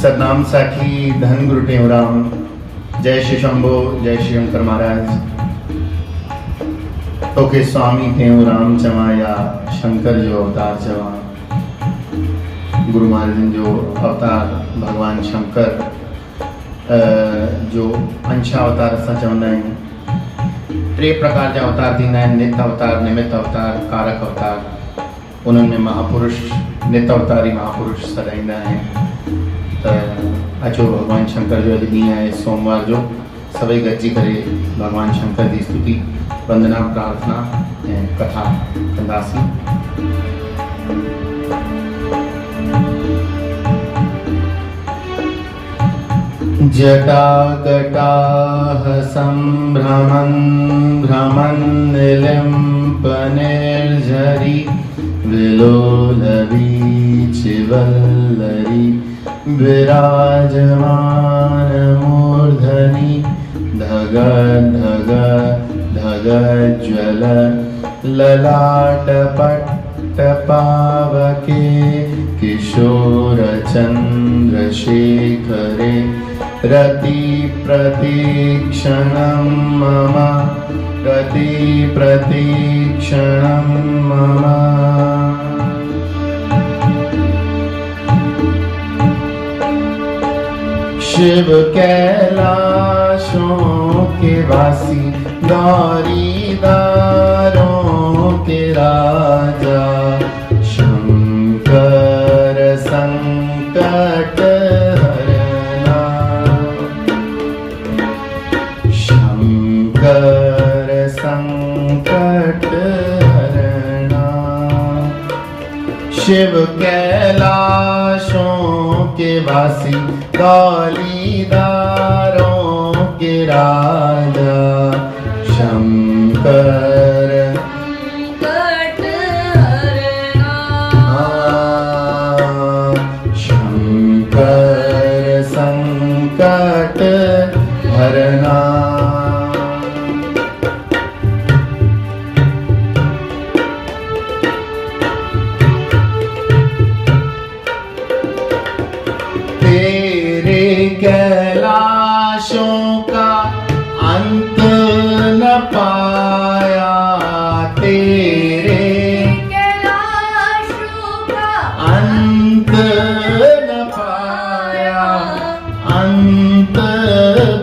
सतनाम साखी धन गुरु टेवराम। जय श्री शंभो, जय श्री शंकर महाराज। तो के स्वामी टेवराम चवा या शंकर जो अवतार चवा। गुरु महाराज जो अवतार भगवान शंकर जो अंशावतार असां चवंदा आहियूं। टे प्रकार जा अवतार थींदा आहिनि, नित अवतार, निमित्त अवतार, कारक अवतार। उन्हनि में महापुरुष नित अवतारी महापुरुष सॾाईंदा आहिनि। त अचो भगवान शंकर जो अॼु ॾींहुं आहे सोमवार जो, सभई गॾिजी करे भगवान शंकर जी स्तुति, वंदना, प्रार्थना ऐं कथा कंदासीं। जटाकटाह सम्भ्रमन् भ्रमन् निलिम्पनिर्झरि विलोलवीचिवल्लरी विराजमानमूर्धनि धग धग धग ज्वल ललाटपट्टपावके किशोरचन्द्रशेखरे रति प्रतीक्षणं मम, रति प्रतीक्षणं मम। शिव कैलाशों के वासी, गौरीदारों के राजा, शंकर संकट हरना, शंकर संकट हरना। शिव कैलाशों के वासी, गौरीदारों के राजा, शंकर संकट हरना, शंकर संकट हरना। तेरे कैलाशों का अंत न पाया, तेरे कैलाशों का अंत न पाया, अंत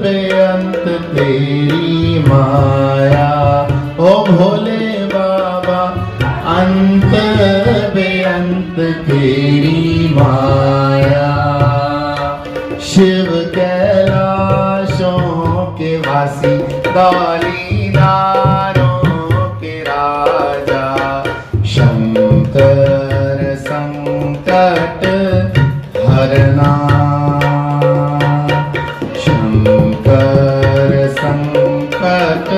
बेअंत तेरी माया। ओ भोले बाबा, अंत बेअंत तेरी माया। शिव कैलाशों के वासी, गौरीदारों के राजा, शंकर संकट हरना, शंकर संकट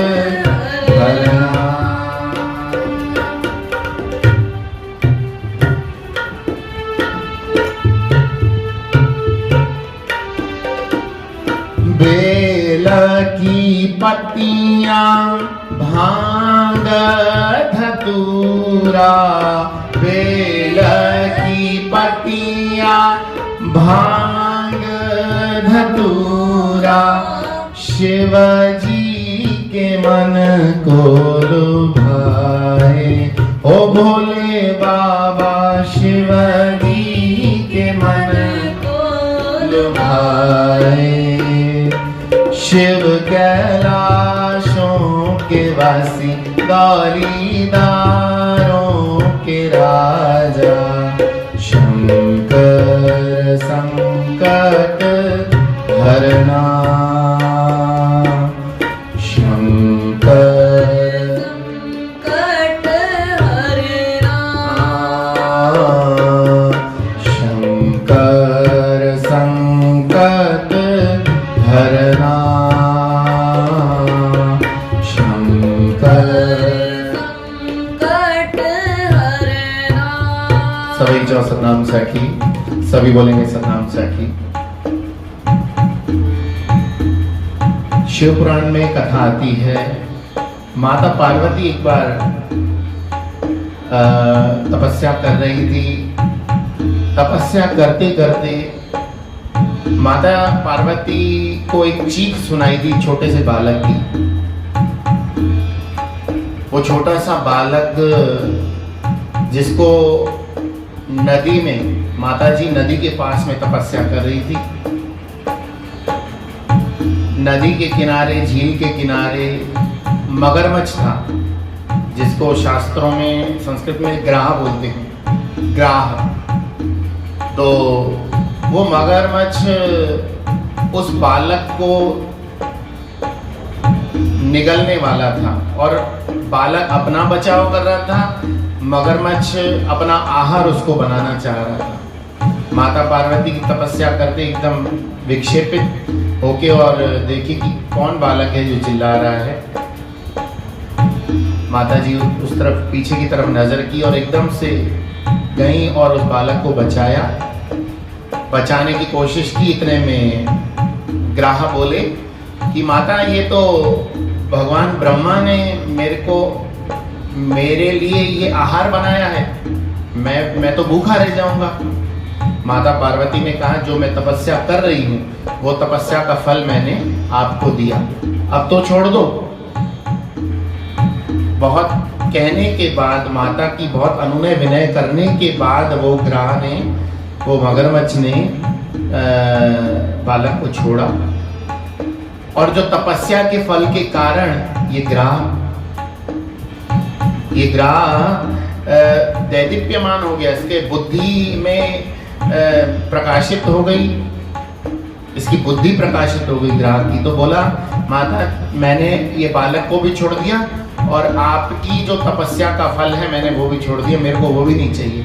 हरना। बेल की पत्तियां, भांग धतूरा, बेल की पत्तियां, भांग धतूरा, शिव जी के मन को लुभाए। ओ भोले बाबा, शिव जी के मन को लुभाए। शिव कैलाशों के वासी, गौरीदारों के राजा, शंकर संकट हरना, शंकर संकट हरना, शंकर संकट हरना, संकट हरना। सभी जो सतनाम साखी, सभी बोलेंगे सतनाम साखी। शिव पुराण में कथा आती है, माता पार्वती एक बार तपस्या कर रही थी। तपस्या करते करते माता पार्वती को एक चीख सुनाई दी छोटे से बालक की। वो छोटा सा बालक जिसको नदी में, माता जी नदी के पास में तपस्या कर रही थी। नदी के किनारे, झील के किनारे मगरमच्छ था, जिसको शास्त्रों में, संस्कृत में ग्राह बोलते हैं, ग्राह। तो वो मगरमच्छ उस बालक को निगलने वाला था और बालक अपना बचाव कर रहा था, मगरमच्छ अपना आहार उसको बनाना चाह रहा था। माता पार्वती की तपस्या करते एकदम विक्षेपित होके और देखी कि कौन बालक है जो चिल्ला रहा है। माता जी उस तरफ, पीछे की तरफ नजर की और एकदम से गई और उस बालक को बचाया। बचाने की कोशिश की, इतने में ग्राह बोले कि माता, ये तो भगवान ब्रह्मा ने मेरे लिए ये आहार बनाया है, मैं तो भूखा रह जाऊंगा। माता पार्वती ने कहा, जो मैं तपस्या कर रही हूँ वो तपस्या का फल मैंने आपको दिया, अब तो छोड़ दो। बहुत कहने के बाद, माता की बहुत अनुनय विनय करने के बाद वो ग्राह ने, वो मगरमच्छ ने बालक को छोड़ा। और जो तपस्या के फल के कारण ये ग्राह दैदीप्यमान हो गया, इसके बुद्धि में प्रकाशित हो गई, इसकी बुद्धि प्रकाशित हो गई ग्राह की। तो बोला, माता, मैंने ये बालक को भी छोड़ दिया और आपकी जो तपस्या का फल है मैंने वो भी छोड़ दिया, मेरे को वो भी नहीं चाहिए।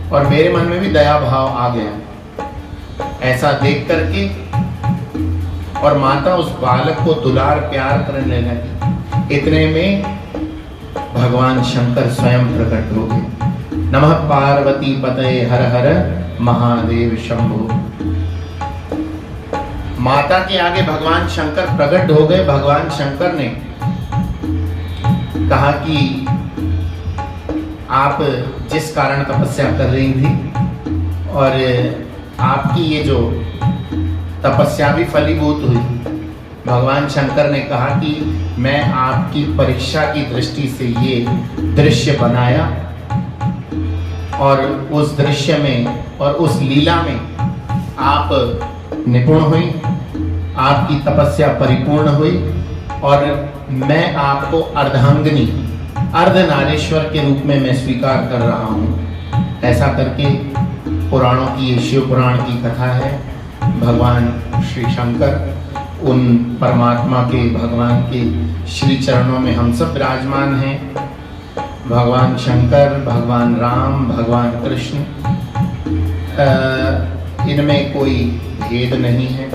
और मेरे मन में भी दया भाव आ गया ऐसा देख करके, और माता उस बालक को दुलार प्यार करने लगी। इतने में भगवान शंकर स्वयं प्रकट हो गए। नमः पार्वती पतये हर हर महादेव शंभो। माता के आगे भगवान शंकर प्रकट हो गए। भगवान शंकर ने कहा कि आप जिस कारण तपस्या कर रही थी और आपकी ये जो तपस्या भी फलीभूत हुई, भगवान शंकर ने कहा कि मैं आपकी परीक्षा की दृष्टि से ये दृश्य बनाया और उस दृश्य में और उस लीला में आप निपुण हुई, आपकी तपस्या परिपूर्ण हुई और मैं आपको अर्धांगिनी, अर्धनारीश्वर के रूप में मैं स्वीकार कर रहा हूँ। ऐसा करके पुराणों की, ये शिव पुराण की कथा है। भगवान श्री शंकर उन परमात्मा के, भगवान के श्री चरणों में हम सब विराजमान हैं। भगवान शंकर, भगवान राम, भगवान कृष्ण, इनमें कोई भेद नहीं है।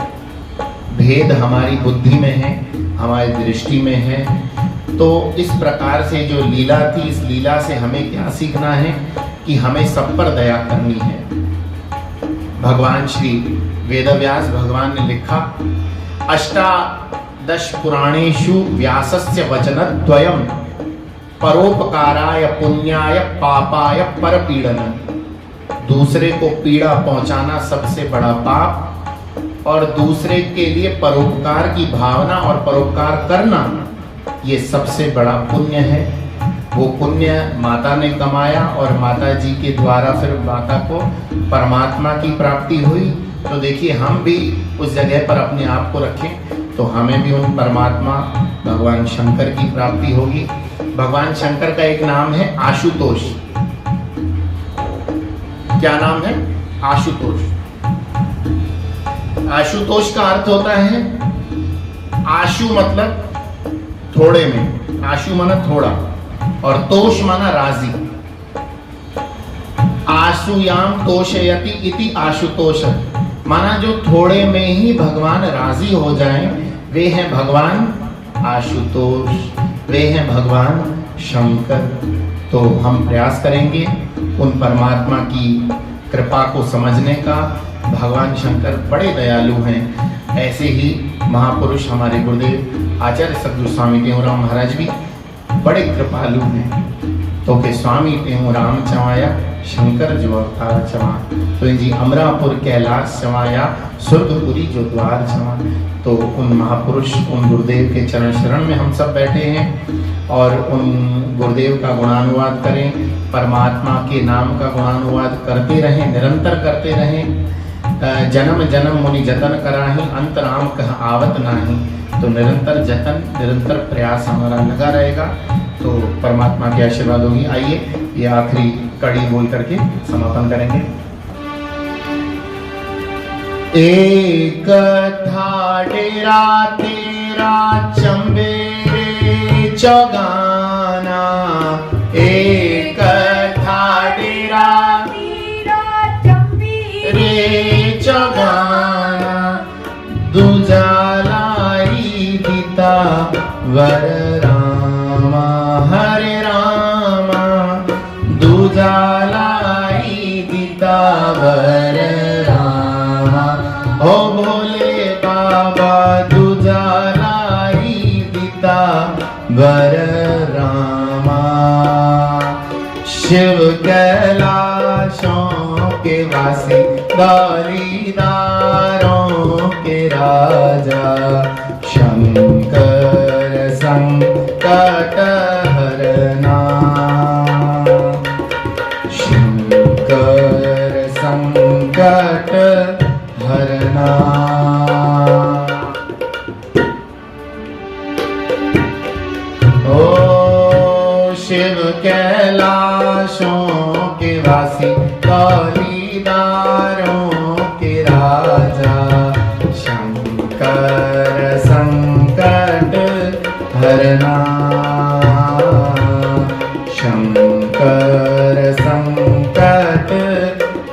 भेद हमारी बुद्धि में है, हमारी दृष्टि में है। तो इस प्रकार से जो लीला थी, इस लीला से हमें क्या सीखना है कि हमें सब पर दया करनी है। भगवान श्री वेदव्यास भगवान ने लिखा, अष्टादश पुराणेषु व्यासस्य वचनद्वयम् परोपकाराय पुण्याय पापाय परपीडन। दूसरे को पीड़ा पहुंचाना सबसे बड़ा पाप और दूसरे के लिए परोपकार की भावना और परोपकार करना ये सबसे बड़ा पुण्य है। वो पुण्य माता ने कमाया और माता जी के द्वारा फिर माता को परमात्मा की प्राप्ति हुई। तो देखिए, हम भी उस जगह पर अपने आप को रखें तो हमें भी उन परमात्मा भगवान शंकर की प्राप्ति होगी। भगवान शंकर का एक नाम है आशुतोष। क्या नाम है? आशुतोष। आशुतोष का अर्थ होता है, आशु मतलब थोड़े में, आशु माना थोड़ा और तोष माना राजी। आशुयाम तोषयति इति आशुतोष, माना जो थोड़े में ही भगवान राजी हो जाएं, वे हैं भगवान आशुतोष, वे हैं भगवान शंकर। तो हम प्रयास करेंगे उन परमात्मा की कृपा को समझने का। भगवान शंकर बड़े दयालु हैं। ऐसे ही महापुरुष हमारे गुरुदेव आचार्य सद्गुरु स्वामी टेऊराम महाराज भी बड़े कृपालु हैं। तो के स्वामी टेऊराम चवाया, शंकर जो अवतार चवा। तो जी अमरापुर कैलाश छवाया स्वर्गपुरी जो द्वार छवा। तो उन महापुरुष उन गुरुदेव के चरण शरण में हम सब बैठे हैं और उन गुरुदेव का गुणानुवाद करें, परमात्मा के नाम का गुणानुवाद करते रहें, निरंतर करते रहें। जन्म जन्म मुनि जतन कराही, अंत राम कह आवत नाही। तो निरंतर जतन, निरंतर प्रयास हमारा लगा रहेगा तो परमात्मा के आशीर्वाद होगी। आइए ये आखिरी कड़ी बोल करके समापन करेंगे। एक था डेरा तेरा चंबे रे चौगाना, एक था डेरा रे चौगाना, दूजा लाई दिता वर रामा हरे रामा, दूजा लाई दिता वर रामा। ओ भोले बाबा दूजा लाई दिता वर रामा। शिव कैलाशों के वासी, दौलीदारों के राजा, शंकर संकट हरना, शंकर संकट हरना। ओ शिव कैलाशों के वासी, दौलीदारों के राजा, शंकर संकट हरना, शंकर संकट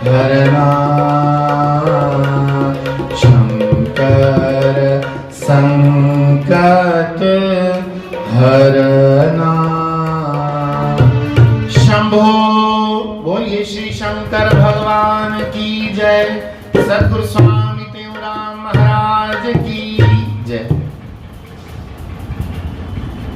हरना, शंकर संकट हरना। शंभो बोलिए श्री शंकर भगवान की जय। सद्गुरु स्वामी देवराम महाराज की